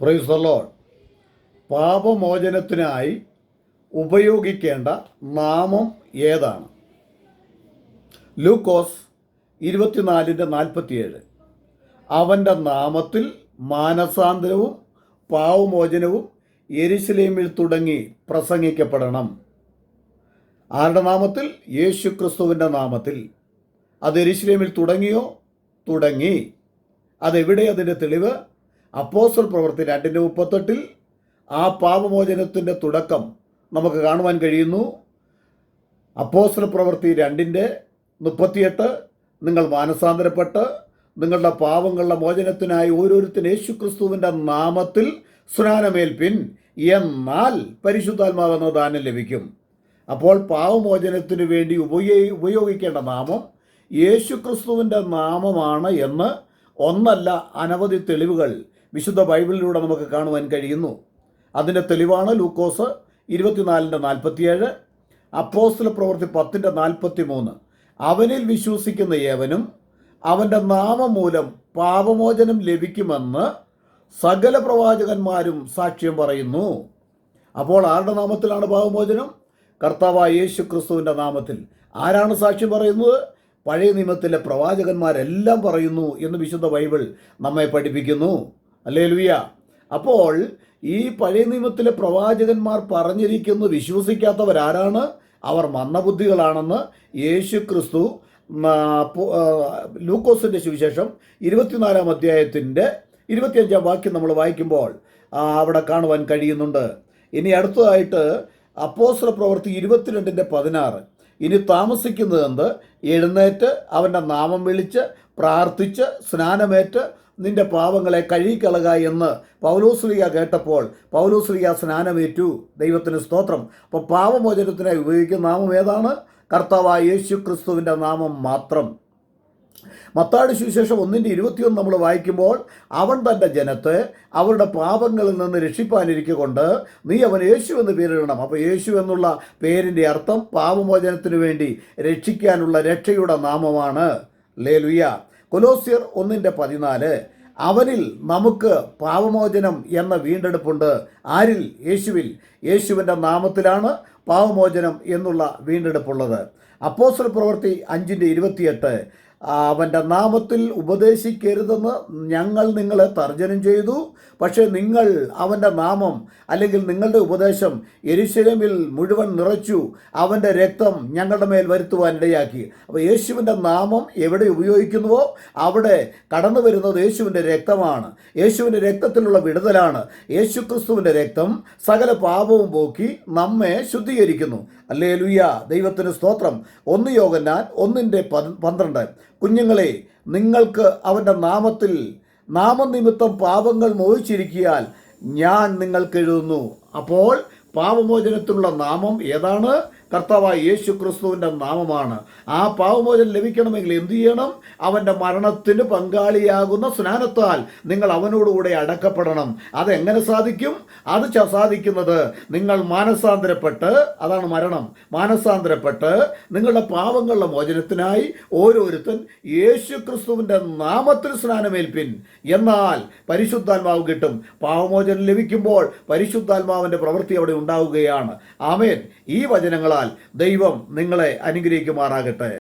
Praise the Lord. പാപമോചനത്തിനായി ഉപയോഗിക്കേണ്ട നാമം ഏതാണ്? ലൂക്കോസ് 24:47. അവൻ്റെ നാമത്തിൽ മാനസാന്തരവും പാവമോചനവും യെരുശലേമിൽ തുടങ്ങി പ്രസംഗിക്കപ്പെടണം. ആരുടെ നാമത്തിൽ? യേശു ക്രിസ്തുവിൻ്റെ നാമത്തിൽ. അത് യെരുശലേമിൽ തുടങ്ങിയോ? തുടങ്ങി. അതെവിടെ അതിൻ്റെ തെളിവ്? അപ്പോസ്തല പ്രവൃത്തി 2:38 ആ പാപമോചനത്തിൻ്റെ തുടക്കം നമുക്ക് കാണുവാൻ കഴിയുന്നു. അപ്പോസ്തല പ്രവൃത്തി 2:38 നിങ്ങൾ മാനസാന്തരപ്പെട്ട് നിങ്ങളുടെ പാപങ്ങളുടെ മോചനത്തിനായി ഓരോരുത്തരും യേശു ക്രിസ്തുവിൻ്റെ നാമത്തിൽ സ്നാനമേൽപ്പിൻ, എന്നാൽ പരിശുദ്ധാത്മാവെന്ന ദാനം ലഭിക്കും. അപ്പോൾ പാപമോചനത്തിനു വേണ്ടി ഉപയോഗിക്കേണ്ട നാമം യേശു ക്രിസ്തുവിൻ്റെ നാമമാണ് എന്ന് ഒന്നല്ല അനവധി തെളിവുകൾ വിശുദ്ധ ബൈബിളിലൂടെ നമുക്ക് കാണുവാൻ കഴിയുന്നു. അതിൻ്റെ തെളിവാണ് ലൂക്കോസ് 24:47, അപ്പോസ്തല പ്രവൃത്തി 10:43. അവനിൽ വിശ്വസിക്കുന്ന ഏവനും അവൻ്റെ നാമം മൂലം പാപമോചനം ലഭിക്കുമെന്ന് സകല പ്രവാചകന്മാരും സാക്ഷ്യം പറയുന്നു. അപ്പോൾ ആരുടെ നാമത്തിലാണ് പാപമോചനം? കർത്താവായ യേശു ക്രിസ്തുവിൻ്റെ നാമത്തിൽ. ആരാണ് സാക്ഷ്യം പറയുന്നത്? പഴയ നിയമത്തിലെ പ്രവാചകന്മാരെല്ലാം പറയുന്നു എന്ന് വിശുദ്ധ ബൈബിൾ നമ്മെ പഠിപ്പിക്കുന്നു. ഹല്ലേലൂയ. അപ്പോൾ ഈ പഴയ നിയമത്തിലെ പ്രവാചകന്മാർ പറഞ്ഞിരിക്കുന്നു വിശ്വസിക്കാത്തവരാരാണ്? അവർ മന്ദബുദ്ധികളാണെന്ന് യേശു ക്രിസ്തു ലൂക്കോസിൻ്റെ സുവിശേഷം 24-ാം അധ്യായത്തിൻ്റെ 25-ാം വാക്യം നമ്മൾ വായിക്കുമ്പോൾ അവിടെ കാണുവാൻ കഴിയുന്നുണ്ട്. ഇനി അടുത്തതായിട്ട് അപ്പോസ്തല പ്രവൃത്തി 22:16. ഇനി താമസിക്കുന്നതെന്ത്? എഴുന്നേറ്റ് അവൻ്റെ നാമം വിളിച്ച് പ്രാർത്ഥിച്ച് സ്നാനമേറ്റ് നിന്റെ പാപങ്ങളെ കഴുകിക്കളക എന്ന് പൗലോസ്ലീഹ കേട്ടപ്പോൾ പൗലോസ്ലീഹ സ്നാനമേറ്റു. ദൈവത്തിന് സ്തോത്രം. അപ്പോൾ പാപമോചനത്തിനായി ഉപയോഗിക്കുന്ന നാമം ഏതാണ്? കർത്താവായ യേശു ക്രിസ്തുവിൻ്റെ നാമം മാത്രം. മത്തായിയുടെ സുവിശേഷം 1:21 നമ്മൾ വായിക്കുമ്പോൾ അവൻ തൻ്റെ ജനത്തെ അവരുടെ പാപങ്ങളിൽ നിന്ന് രക്ഷിപ്പാനിരിക്കൊണ്ട് നീ അവൻ യേശു എന്ന് പേരിടണം. അപ്പോൾ യേശു എന്നുള്ള പേരിൻ്റെ അർത്ഥം പാപമോചനത്തിന് വേണ്ടി രക്ഷിക്കാനുള്ള രക്ഷയുടെ നാമമാണ്. ഹല്ലേലൂയ. കൊലോസ്യർ 1:14 അവനിൽ നമുക്ക് പാപമോചനം എന്ന വീണ്ടെടുപ്പുണ്ട്. ആരിൽ? യേശുവിൽ. യേശുവിൻ്റെ നാമത്തിലാണ് പാപമോചനം എന്നുള്ള വീണ്ടെടുപ്പുള്ളത്. അപ്പോസ്തല പ്രവൃത്തി 5:28 അവൻ്റെ നാമത്തിൽ ഉപദേശിക്കരുതെന്ന് ഞങ്ങൾ നിങ്ങളെ തർജ്ജനം ചെയ്തു, പക്ഷേ നിങ്ങൾ അവൻ്റെ നാമം അല്ലെങ്കിൽ നിങ്ങളുടെ ഉപദേശം യെരുശലേമിൽ മുഴുവൻ നിറച്ചു, അവൻ്റെ രക്തം ഞങ്ങളുടെ മേൽ വരുത്തുവാൻ ഇടയാക്കി. അപ്പോൾ യേശുവിൻ്റെ നാമം എവിടെ ഉപയോഗിക്കുന്നുവോ അവിടെ കടന്നു വരുന്നത് യേശുവിൻ്റെ രക്തമാണ്. യേശുവിൻ്റെ രക്തത്തിലുള്ള വിടുതലാണ്. യേശു ക്രിസ്തുവിൻ്റെ രക്തം സകല പാപവും പോക്കി നമ്മെ ശുദ്ധീകരിക്കുന്നു. ഹല്ലേലൂയ. ദൈവത്തിന് സ്തോത്രം. 1 യോഹന്നാൻ 1:12 കുഞ്ഞുങ്ങളെ, നിങ്ങൾക്ക് അവൻ്റെ നാമത്തിൽ നാമനിമിത്തം പാപങ്ങൾ മോചിച്ചിരിക്കിയാൽ ഞാൻ നിങ്ങൾക്ക് എഴുതുന്നു. അപ്പോൾ പാപമോചനത്തിനുള്ള നാമം ഏതാണ്? കർത്താവായ യേശു ക്രിസ്തുവിൻ്റെ നാമമാണ്. ആ പാപമോചനം ലഭിക്കണമെങ്കിൽ എന്തു ചെയ്യണം? അവൻ്റെ മരണത്തിന് പങ്കാളിയാകുന്ന സ്നാനത്താൽ നിങ്ങൾ അവനോടുകൂടെ അടക്കപ്പെടണം. അതെങ്ങനെ സാധിക്കും? അത് സാധിക്കുന്നത് നിങ്ങൾ മാനസാന്തരപ്പെട്ട്, അതാണ് മരണം, മാനസാന്തരപ്പെട്ട് നിങ്ങളുടെ പാപങ്ങളുടെ മോചനത്തിനായി ഓരോരുത്തൻ യേശു ക്രിസ്തുവിൻ്റെ നാമത്തിൽ സ്നാനമേൽപ്പിൻ, എന്നാൽ പരിശുദ്ധാത്മാവ് കിട്ടും. പാപമോചനം ലഭിക്കുമ്പോൾ പരിശുദ്ധാത്മാവിൻ്റെ പ്രവൃത്തി അവിടെ ഉണ്ടാവുകയാണ്. ആമേൻ. ഈ വചനങ്ങളാൽ ദൈവം നിങ്ങളെ അനുഗ്രഹിക്കുമാറാകട്ടെ.